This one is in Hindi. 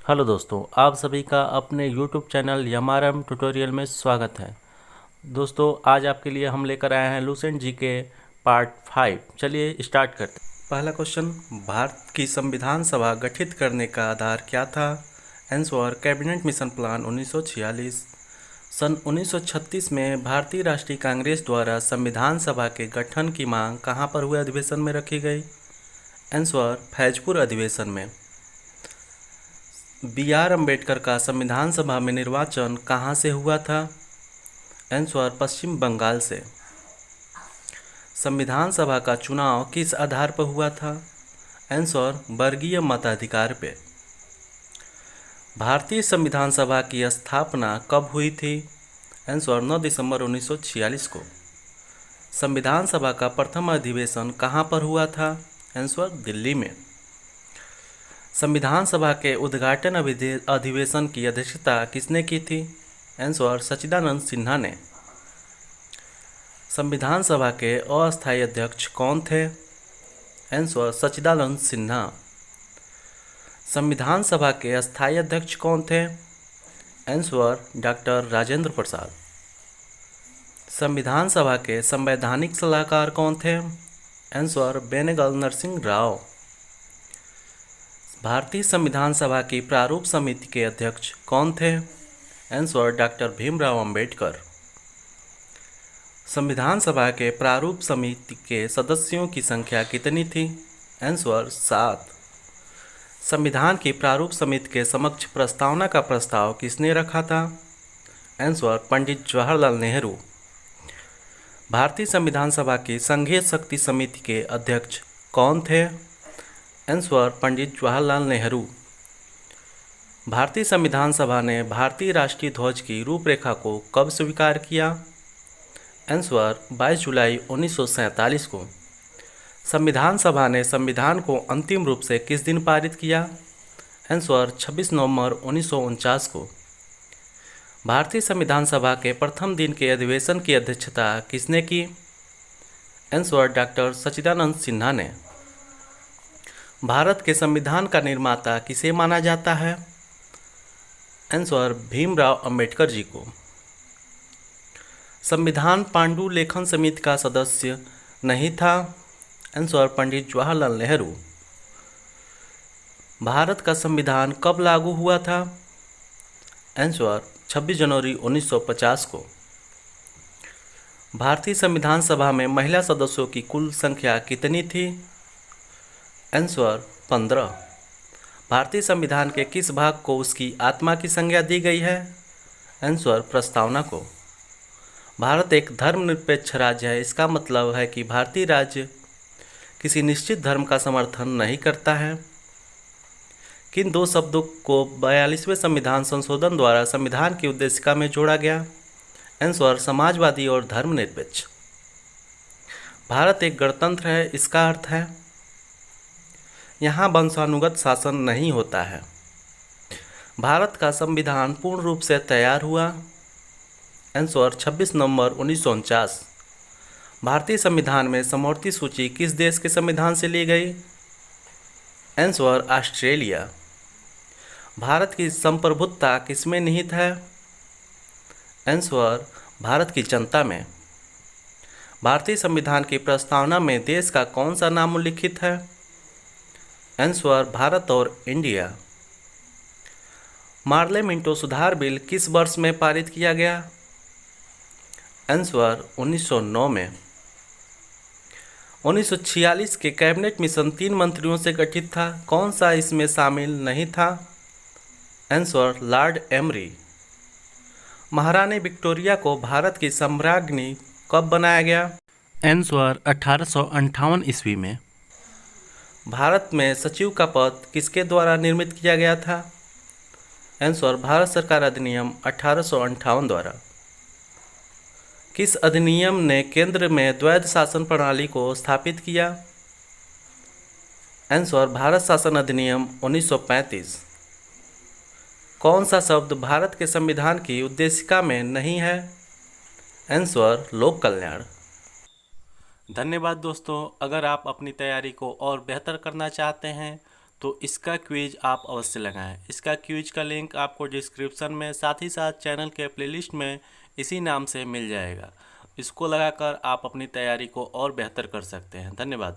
हेलो दोस्तों, आप सभी का अपने YouTube चैनल यमारम ट्यूटोरियल में स्वागत है। दोस्तों, आज आपके लिए हम लेकर आए हैं लुसेंट जी के पार्ट 5। चलिए स्टार्ट करते हैं। पहला क्वेश्चन, भारत की संविधान सभा गठित करने का आधार क्या था? Answer, cabinet mission plan 1946। सन 1936 में भारतीय राष्ट्रीय कांग्रेस द्वारा संविधान सभा के गठन की मांग कहाँ पर हुए अधिवेशन में रखी गई? आंसर, फैजपुर अधिवेशन में। B.R. अम्बेडकर का संविधान सभा में निर्वाचन कहाँ से हुआ था? आंसर, पश्चिम बंगाल से। संविधान सभा का चुनाव किस आधार पर हुआ था? आंसर, वर्गीय मताधिकार पे। भारतीय संविधान सभा की स्थापना कब हुई थी? आंसर, 9 दिसंबर 1946 को। संविधान सभा का प्रथम अधिवेशन कहाँ पर हुआ था? आंसर, दिल्ली में। संविधान सभा के उद्घाटन अधिवेशन की अध्यक्षता किसने की थी? आंसर, सच्चिदानंद सिन्हा ने। संविधान सभा के अस्थायी अध्यक्ष कौन थे? आंसर, सच्चिदानंद सिन्हा। संविधान सभा के स्थायी अध्यक्ष कौन थे? Answer, doctor Rajendra Prasad. संविधान सभा के संवैधानिक सलाहकार कौन थे? आंसर, बेनेगल नरसिंह राव। भारतीय संविधान सभा की प्रारूप समिति के अध्यक्ष कौन थे? Answer, doctor Bhimrao Ambedkar. संविधान सभा के प्रारूप समिति के सदस्यों की संख्या कितनी थी? आंसर, 7। संविधान की प्रारूप समिति के समक्ष प्रस्तावना का प्रस्ताव किसने रखा था? आंसर, पंडित जवाहरलाल नेहरू। भारतीय संविधान सभा की संघीय शक्ति समिति के अध्यक्ष कौन थे? आंसर, पंडित जवाहरलाल नेहरू। भारतीय संविधान सभा ने भारतीय राष्ट्रीय ध्वज की रूपरेखा को कब स्वीकार किया? आंसर, 22 जुलाई 1947 को। संविधान सभा ने संविधान को अंतिम रूप से किस दिन पारित किया? आंसर, 26 नवंबर 1949 को। भारतीय संविधान सभा के प्रथम दिन के अधिवेशन की अध्यक्षता किसने की? आंसर, डॉक्टर सच्चिदानंद सिन्हा ने। भारत के संविधान का निर्माता किसे माना जाता है? आंसर, भीमराव अंबेडकर जी को। संविधान पांडु लेखन समिति का सदस्य नहीं था? आंसर, पंडित जवाहरलाल नेहरू। भारत का संविधान कब लागू हुआ था? आंसर, 26 जनवरी 1950 को। भारतीय संविधान सभा में महिला सदस्यों की कुल संख्या कितनी थी? आंसर, 15। भारतीय संविधान के किस भाग को उसकी आत्मा की संज्ञा दी गई है? आंसर, प्रस्तावना को। भारत एक धर्मनिरपेक्ष राज्य है, इसका मतलब है कि भारतीय राज्य किसी निश्चित धर्म का समर्थन नहीं करता है। किन दो शब्दों को 42वें संविधान संशोधन द्वारा संविधान की उद्देशिका में जोड़ा गया? आंसर, समाजवादी और धर्मनिरपेक्ष। भारत एक गणतंत्र है, इसका अर्थ है यहाँ वंशानुगत शासन नहीं होता है। भारत का संविधान पूर्ण रूप से तैयार हुआ? आंसर, 26 नवंबर 1949। भारतीय संविधान में समवर्ती सूची किस देश के संविधान से ली गई? Answer, Australia. भारत की संप्रभुता किसमें निहित है? आंसर, भारत की जनता में। भारतीय संविधान की प्रस्तावना में देश का कौन सा नाम उल्लिखित है? आंसर, भारत और इंडिया। मार्ले मिंटो सुधार बिल किस वर्ष में पारित किया गया? आंसर, 1909 में। 1946 के कैबिनेट मिशन 3 मंत्रियों से गठित था, कौन सा इसमें शामिल नहीं था? Answer, Lord emery. महारानी विक्टोरिया को भारत की सम्राज्ञी कब बनाया गया? आंसर, 1858 ईस्वी में। भारत में सचिव का पद किसके द्वारा निर्मित किया गया था? आंसर, भारत सरकार अधिनियम 1858 द्वारा। किस अधिनियम ने केंद्र में द्वैध शासन प्रणाली को स्थापित किया? आंसर, भारत शासन अधिनियम 1935। कौन सा शब्द भारत के संविधान की उद्देशिका में नहीं है? आंसर, लोक कल्याण। धन्यवाद दोस्तों। अगर आप अपनी तैयारी को और बेहतर करना चाहते हैं तो इसका क्विज आप अवश्य लगाएं। इसका क्विज का लिंक आपको डिस्क्रिप्शन में, साथ ही साथ चैनल के प्लेलिस्ट में इसी नाम से मिल जाएगा। इसको लगाकर आप अपनी तैयारी को और बेहतर कर सकते हैं। धन्यवाद।